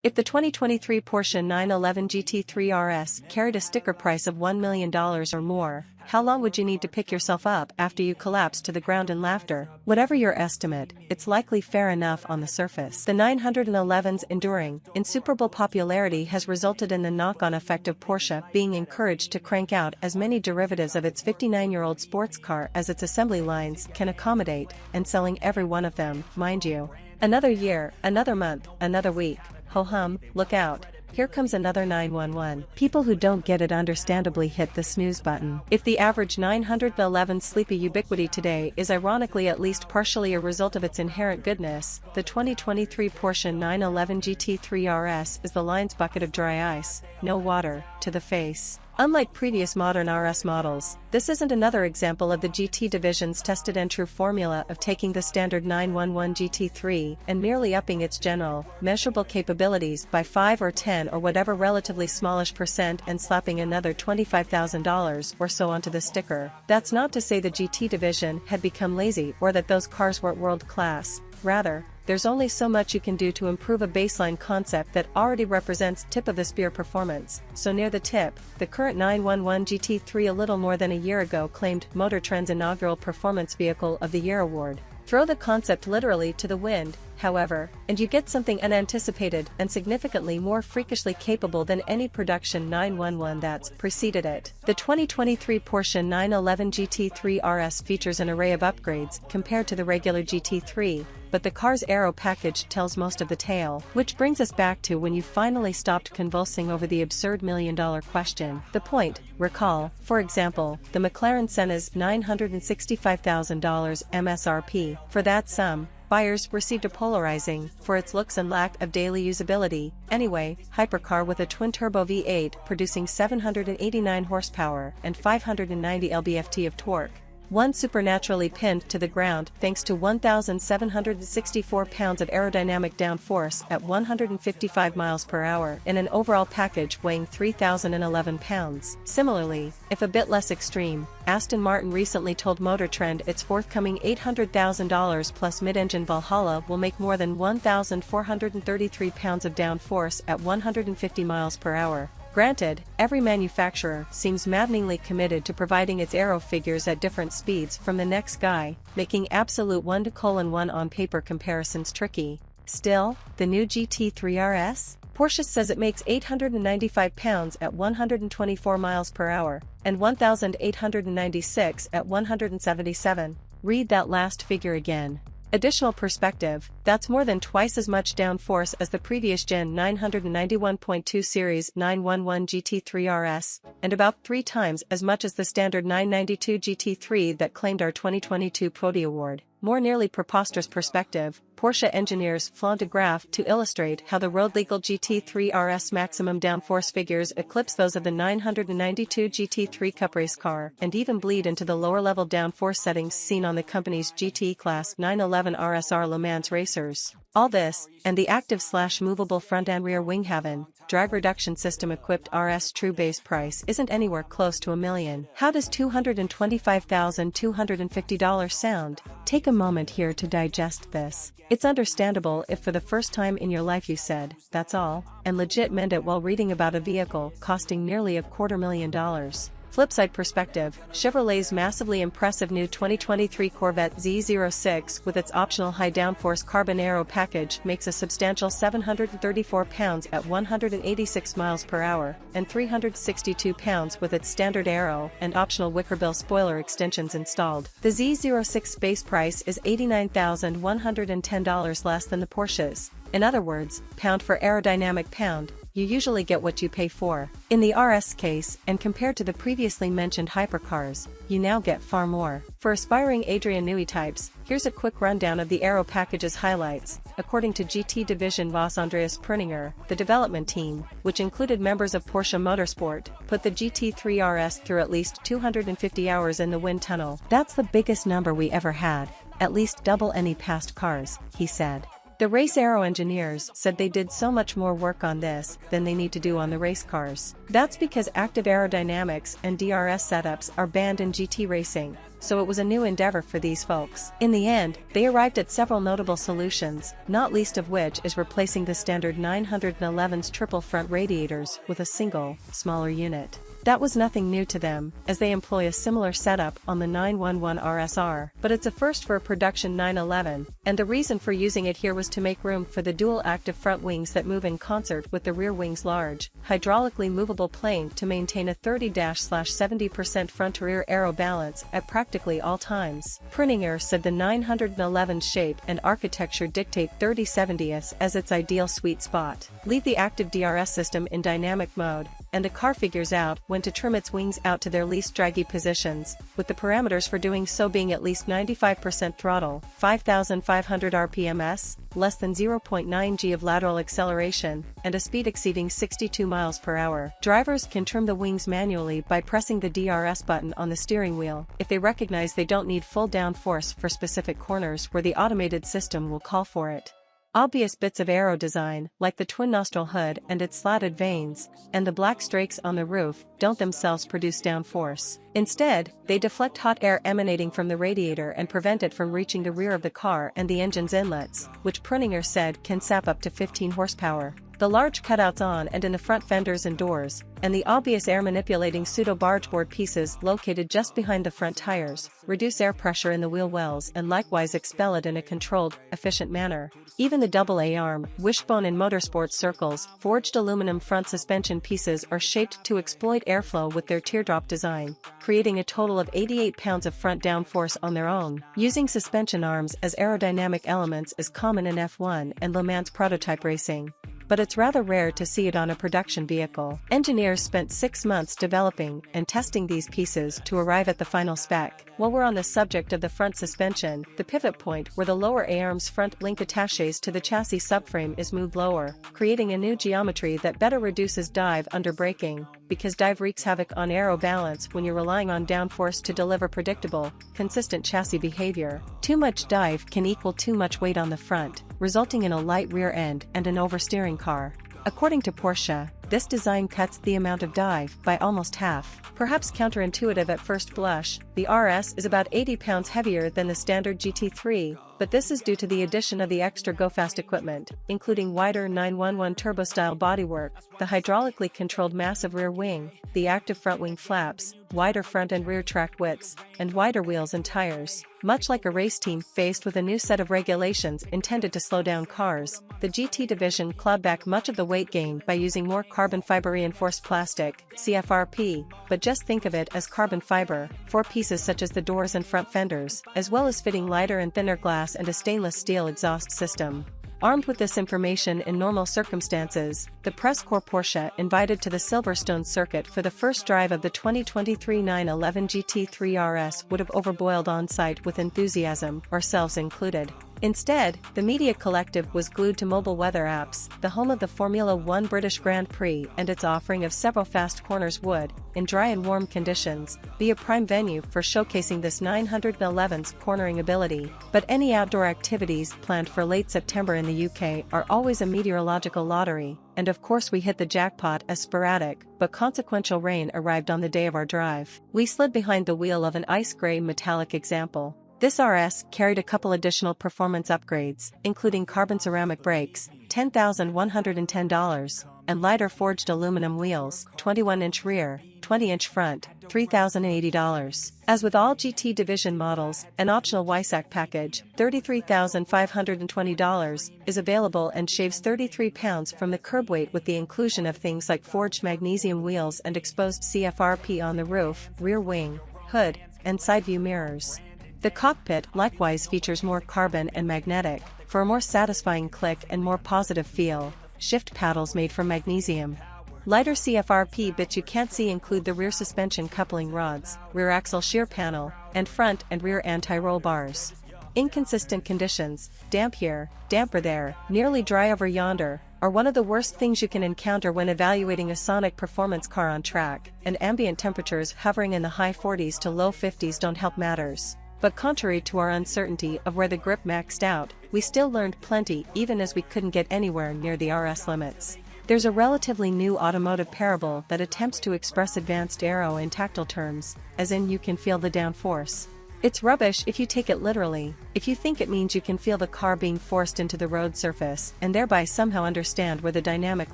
If the 2023 Porsche 911 GT3 RS carried a sticker price of $1 million or more, how long would you need to pick yourself up after you collapse to the ground in laughter? Whatever your estimate, it's likely fair enough on the surface. The 911's enduring, insuperable popularity has resulted in the knock-on effect of Porsche being encouraged to crank out as many derivatives of its 59-year-old sports car as its assembly lines can accommodate, and selling every one of them, mind you. Another year, another month, another week. Ho-hum, look out. Here comes another 911. People who don't get it understandably hit the snooze button. If the average 911's sleepy ubiquity today is ironically at least partially a result of its inherent goodness, the 2023 Porsche 911 GT3 RS is the line's bucket of dry ice, no water, to the face. Unlike previous modern RS models, this isn't another example of the GT division's tested and true formula of taking the standard 911 GT3 and merely upping its general, measurable capabilities by 5 or 10 or whatever relatively smallish percent and slapping another $25,000 or so onto the sticker. That's not to say the GT division had become lazy or that those cars weren't world-class. Rather, there's only so much you can do to improve a baseline concept that already represents tip-of-the-spear performance. So near the tip, the current 911 GT3 a little more than a year ago claimed Motor Trend's inaugural Performance Vehicle of the Year award. Throw the concept literally to the wind, however, and you get something unanticipated and significantly more freakishly capable than any production 911 that's preceded it. The 2023 Porsche 911 GT3 RS features an array of upgrades compared to the regular GT3, but the car's Aero package tells most of the tale, which brings us back to when you finally stopped convulsing over the absurd million-dollar question. The point, recall, for example, the McLaren Senna's $965,000 MSRP. For that sum, buyers received a polarizing, for its looks and lack of daily usability, anyway, hypercar with a twin-turbo V8 producing 789 horsepower and 590 lb-ft of torque. One supernaturally pinned to the ground thanks to 1,764 pounds of aerodynamic downforce at 155 miles per hour in an overall package weighing 3,011 pounds. Similarly, if a bit less extreme, Aston Martin recently told Motor Trend its forthcoming $800,000 plus mid-engine Valhalla will make more than 1,433 pounds of downforce at 150 miles per hour. Granted, every manufacturer seems maddeningly committed to providing its Aero figures at different speeds from the next guy, making absolute 1:1 on paper comparisons tricky. Still, the new GT3 RS? Porsche says it makes 895 pounds at 124 miles per hour, and 1,896 at 177. Read that last figure again. Additional perspective, that's more than twice as much downforce as the previous Gen 991.2 Series 911 GT3 RS, and about 3 times as much as the standard 992 GT3 that claimed our 2022 Prodi Award. More nearly preposterous perspective, Porsche engineers flaunt a graph to illustrate how the road-legal GT3 RS maximum downforce figures eclipse those of the 992 GT3 Cup race car and even bleed into the lower-level downforce settings seen on the company's GT-Class 911 RSR Le Mans racers. All this, and the active/movable front and rear wing haven, drag reduction system equipped RS true base price isn't anywhere close to $1 million. How does $225,250 sound? Take a moment here to digest this. It's understandable if for the first time in your life you said, "That's all," and legit meant it while reading about a vehicle costing nearly $250,000. Flipside perspective, Chevrolet's massively impressive new 2023 Corvette Z06 with its optional high downforce carbon aero package makes a substantial 734 pounds at 186 miles per hour, and 362 pounds with its standard aero and optional Wickerbill spoiler extensions installed. The Z06 base price is $89,110 less than the Porsche's. In other words, pound for aerodynamic pound, you usually get what you pay for. In the RS case, and compared to the previously mentioned hypercars, you now get far more. For aspiring Adrian Newey types, here's a quick rundown of the Aero package's highlights. According to GT division boss Andreas Perninger, the development team, which included members of Porsche Motorsport, put the GT3 RS through at least 250 hours in the wind tunnel. That's the biggest number we ever had, at least double any past cars, he said. The race Aero engineers said they did so much more work on this than they need to do on the race cars. That's because active aerodynamics and DRS setups are banned in GT racing. so it was a new endeavor for these folks. In the end, they arrived at several notable solutions, not least of which is replacing the standard 911's triple front radiators with a single, smaller unit. That was nothing new to them, as they employ a similar setup on the 911 RSR, but it's a first for a production 911, and the reason for using it here was to make room for the dual-active front wings that move in concert with the rear wing's large, hydraulically movable plane to maintain a 30-70% front-to-rear aero balance at practically all times. Prinninger said the 911's shape and architecture dictate 30/70s as its ideal sweet spot. Leave the active DRS system in dynamic mode, and the car figures out when to trim its wings out to their least draggy positions, with the parameters for doing so being at least 95% throttle, 5,500 rpms, less than 0.9 g of lateral acceleration, and a speed exceeding 62 miles per hour. Drivers can trim the wings manually by pressing the DRS button on the steering wheel, if they recognize they don't need full downforce for specific corners where the automated system will call for it. Obvious bits of aero design, like the twin-nostril hood and its slatted vanes, and the black strakes on the roof, don't themselves produce downforce. Instead, they deflect hot air emanating from the radiator and prevent it from reaching the rear of the car and the engine's inlets, which Prinninger said can sap up to 15 horsepower. The large cutouts on and in the front fenders and doors, and the obvious air-manipulating pseudo-bargeboard pieces located just behind the front tires, reduce air pressure in the wheel wells and likewise expel it in a controlled, efficient manner. Even the double-A arm, wishbone in motorsports circles, forged aluminum front suspension pieces are shaped to exploit airflow with their teardrop design, creating a total of 88 pounds of front downforce on their own. Using suspension arms as aerodynamic elements is common in F1 and Le Mans prototype racing, but it's rather rare to see it on a production vehicle. Engineers spent 6 months developing and testing these pieces to arrive at the final spec. While we're on the subject of the front suspension, the pivot point where the lower A-arm's front link attaches to the chassis subframe is moved lower, creating a new geometry that better reduces dive under braking, because dive wreaks havoc on aero balance when you're relying on downforce to deliver predictable, consistent chassis behavior. Too much dive can equal too much weight on the front, resulting in a light rear end and an oversteering car. According to Porsche, this design cuts the amount of dive by almost half. Perhaps counterintuitive at first blush, the RS is about 80 pounds heavier than the standard GT3, but this is due to the addition of the extra go-fast equipment, including wider 911 turbo-style bodywork, the hydraulically controlled massive rear wing, the active front wing flaps, wider front and rear track widths, and wider wheels and tires. Much like a race team faced with a new set of regulations intended to slow down cars, the GT division clawed back much of the weight gain by using more carbon fiber reinforced plastic, CFRP, but just think of it as carbon fiber, for pieces such as the doors and front fenders, as well as fitting lighter and thinner glass and a stainless steel exhaust system. Armed with this information in normal circumstances, the press corps Porsche invited to the Silverstone circuit for the first drive of the 2023 911 GT3 RS would have overboiled on-site with enthusiasm, ourselves included. Instead, the media collective was glued to mobile weather apps, the home of the Formula One British Grand Prix and its offering of several fast corners would, in dry and warm conditions, be a prime venue for showcasing this 911's cornering ability. But any outdoor activities planned for late September in the UK are always a meteorological lottery, and of course we hit the jackpot as sporadic, but consequential rain arrived on the day of our drive. We slid behind the wheel of an ice-gray metallic example. This RS carried a couple additional performance upgrades, including carbon ceramic brakes, $10,110, and lighter forged aluminum wheels, 21-inch rear, 20-inch front, $3,080. As with all GT division models, an optional WISAC package, $33,520, is available and shaves 33 pounds from the curb weight with the inclusion of things like forged magnesium wheels and exposed CFRP on the roof, rear wing, hood, and side view mirrors. The cockpit likewise features more carbon and magnetic, for a more satisfying click and more positive feel, shift paddles made from magnesium. Lighter CFRP bits you can't see include the rear suspension coupling rods, rear axle shear panel, and front and rear anti-roll bars. Inconsistent conditions, damp here, damper there, nearly dry over yonder, are one of the worst things you can encounter when evaluating a sonic performance car on track, and ambient temperatures hovering in the high 40s to low 50s don't help matters. But contrary to our uncertainty of where the grip maxed out, we still learned plenty even as we couldn't get anywhere near the RS limits. There's a relatively new automotive parable that attempts to express advanced aero in tactile terms, as in you can feel the downforce. It's rubbish if you take it literally. If you think it means you can feel the car being forced into the road surface and thereby somehow understand where the dynamic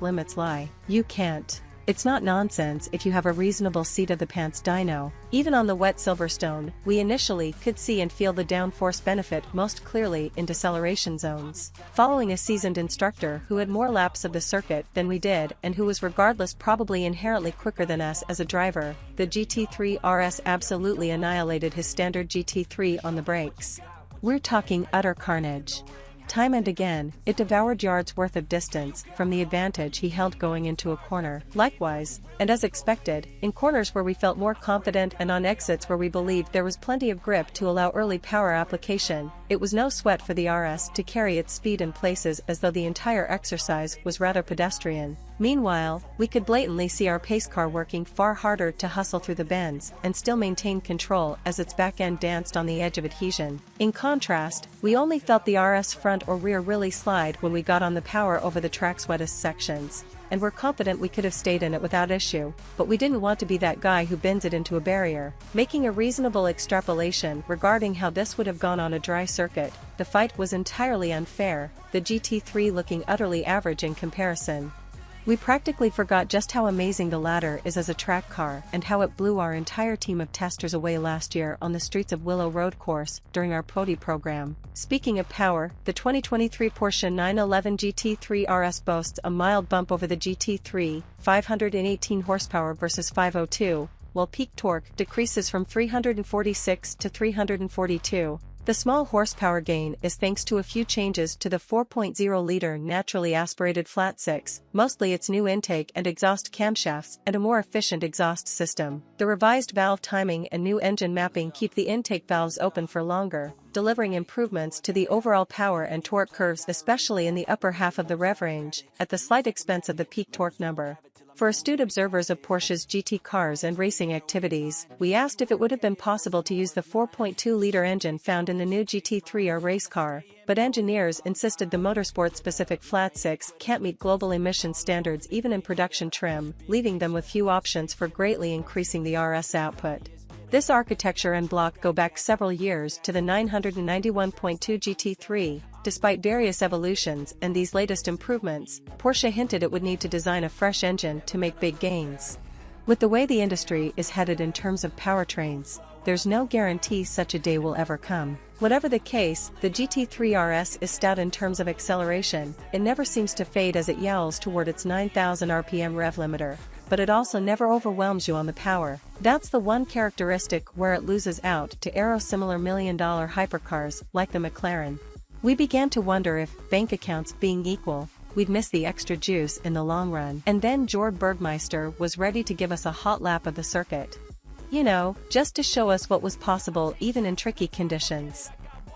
limits lie, you can't. It's not nonsense if you have a reasonable seat-of-the-pants dyno. Even on the wet Silverstone, we initially could see and feel the downforce benefit most clearly in deceleration zones. Following a seasoned instructor who had more laps of the circuit than we did and who was regardless probably inherently quicker than us as a driver, the GT3 RS absolutely annihilated his standard GT3 on the brakes. We're talking utter carnage. Time and again, it devoured yards worth of distance from the advantage he held going into a corner. Likewise, and as expected, in corners where we felt more confident and on exits where we believed there was plenty of grip to allow early power application, it was no sweat for the RS to carry its speed in places as though the entire exercise was rather pedestrian. Meanwhile, we could blatantly see our pace car working far harder to hustle through the bends and still maintain control as its back end danced on the edge of adhesion. In contrast, we only felt the RS front or rear really slide when we got on the power over the track's wettest sections, and we're confident we could have stayed in it without issue, but we didn't want to be that guy who bends it into a barrier. Making a reasonable extrapolation regarding how this would have gone on a dry circuit, the fight was entirely unfair, the GT3 looking utterly average in comparison. We practically forgot just how amazing the latter is as a track car and how it blew our entire team of testers away last year on the streets of Willow Road Course during our Podi program. Speaking of power, the 2023 Porsche 911 GT3 RS boasts a mild bump over the GT3, 518 horsepower versus 502, while peak torque decreases from 346 to 342. The small horsepower gain is thanks to a few changes to the 4.0-liter naturally aspirated flat-six, mostly its new intake and exhaust camshafts and a more efficient exhaust system. The revised valve timing and new engine mapping keep the intake valves open for longer, delivering improvements to the overall power and torque curves especially in the upper half of the rev range, at the slight expense of the peak torque number. For astute observers of Porsche's GT cars and racing activities, we asked if it would have been possible to use the 4.2-liter engine found in the new GT3 R race car, but engineers insisted the motorsport-specific flat-six can't meet global emission standards even in production trim, leaving them with few options for greatly increasing the RS output. This architecture and block go back several years to the 991.2 GT3. Despite various evolutions and these latest improvements, Porsche hinted it would need to design a fresh engine to make big gains. With the way the industry is headed in terms of powertrains, there's no guarantee such a day will ever come. Whatever the case, the GT3 RS is stout in terms of acceleration. It never seems to fade as it yowls toward its 9,000 RPM rev limiter, but it also never overwhelms you on the power. That's the one characteristic where it loses out to Aero-similar million-dollar hypercars like the McLaren. We began to wonder if, bank accounts being equal, we'd miss the extra juice in the long run. And then Jörg Bergmeister was ready to give us a hot lap of the circuit. You know, just to show us what was possible even in tricky conditions.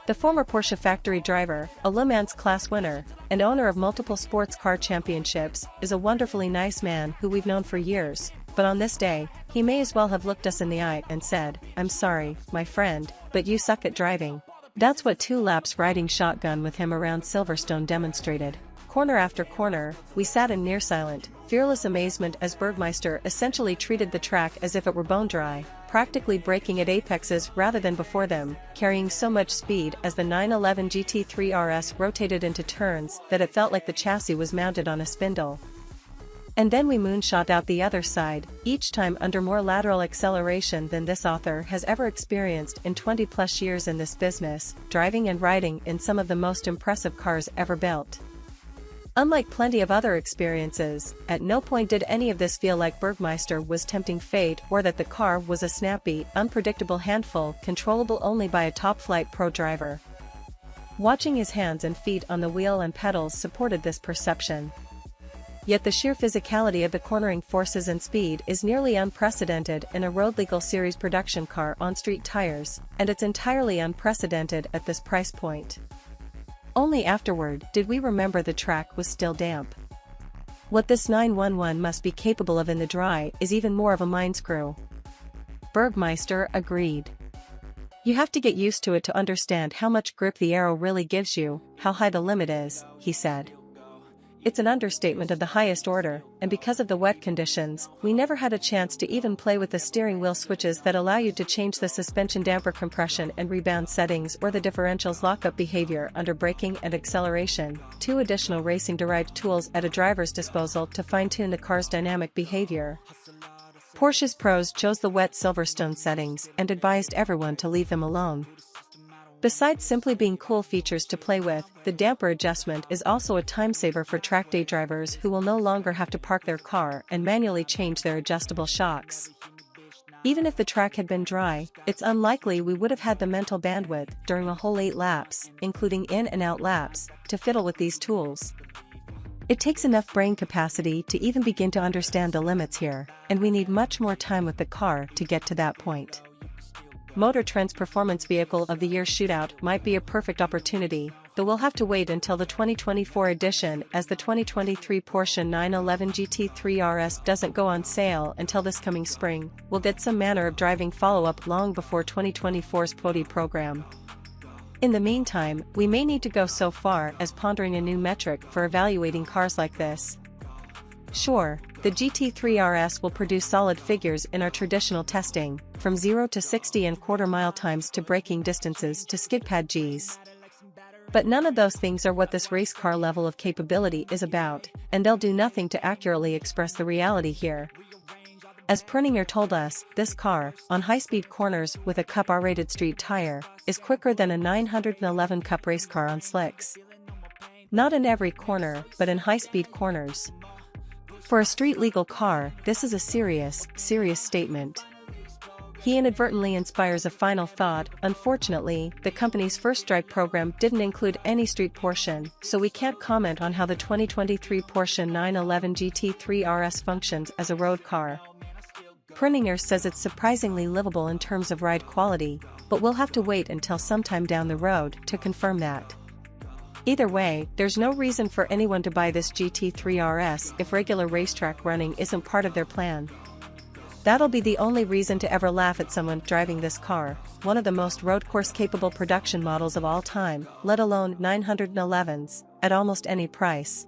The former Porsche factory driver, a Le Mans class winner, and owner of multiple sports car championships, is a wonderfully nice man who we've known for years, but on this day, he may as well have looked us in the eye and said, "I'm sorry, my friend, but you suck at driving." That's what 2 laps riding shotgun with him around Silverstone demonstrated. Corner after corner, we sat in near-silent, fearless amazement as Bergmeister essentially treated the track as if it were bone-dry, practically braking at apexes rather than before them, carrying so much speed as the 911 GT3 RS rotated into turns that it felt like the chassis was mounted on a spindle. And then we moonshot out the other side, each time under more lateral acceleration than this author has ever experienced in 20-plus years in this business, driving and riding in some of the most impressive cars ever built. Unlike plenty of other experiences, at no point did any of this feel like Bergmeister was tempting fate or that the car was a snappy, unpredictable handful controllable only by a top-flight pro driver. Watching his hands and feet on the wheel and pedals supported this perception. Yet the sheer physicality of the cornering forces and speed is nearly unprecedented in a road-legal series production car on street tires, and it's entirely unprecedented at this price point. Only afterward did we remember the track was still damp. What this 911 must be capable of in the dry is even more of a mindscrew. Bergmeister agreed. You have to get used to it to understand how much grip the Aero really gives you, how high the limit is, he said. It's an understatement of the highest order, and because of the wet conditions, we never had a chance to even play with the steering wheel switches that allow you to change the suspension damper compression and rebound settings or the differential's lockup behavior under braking and acceleration, 2 additional racing-derived tools at a driver's disposal to fine-tune the car's dynamic behavior. Porsche's pros chose the wet Silverstone settings and advised everyone to leave them alone. Besides simply being cool features to play with, the damper adjustment is also a time saver for track day drivers who will no longer have to park their car and manually change their adjustable shocks. Even if the track had been dry, it's unlikely we would have had the mental bandwidth during a whole 8 laps, including in and out laps, to fiddle with these tools. It takes enough brain capacity to even begin to understand the limits here, and we need much more time with the car to get to that point. Motor Trend's Performance Vehicle of the Year shootout might be a perfect opportunity, though we'll have to wait until the 2024 edition as the 2023 Porsche 911 GT3 RS doesn't go on sale until this coming spring. We'll get some manner of driving follow-up long before 2024's Podi program. In the meantime, we may need to go so far as pondering a new metric for evaluating cars like this. Sure, the GT3 RS will produce solid figures in our traditional testing, from 0 to 60 and quarter-mile times to braking distances to skid pad Gs. But none of those things are what this race car level of capability is about, and they'll do nothing to accurately express the reality here. As Perninger told us, this car, on high-speed corners with a Cup R-rated street tire, is quicker than a 911 Cup race car on slicks. Not in every corner, but in high-speed corners. For a street-legal car, this is a serious statement. He inadvertently inspires a final thought. Unfortunately, the company's first strike program didn't include any street portion, so we can't comment on how the 2023 Porsche 911 GT3 RS functions as a road car. Perninger says it's surprisingly livable in terms of ride quality, but we'll have to wait until sometime down the road to confirm that. Either way, there's no reason for anyone to buy this GT3 RS if regular racetrack running isn't part of their plan. That'll be the only reason to ever laugh at someone driving this car, one of the most road course capable production models of all time, let alone 911s, at almost any price.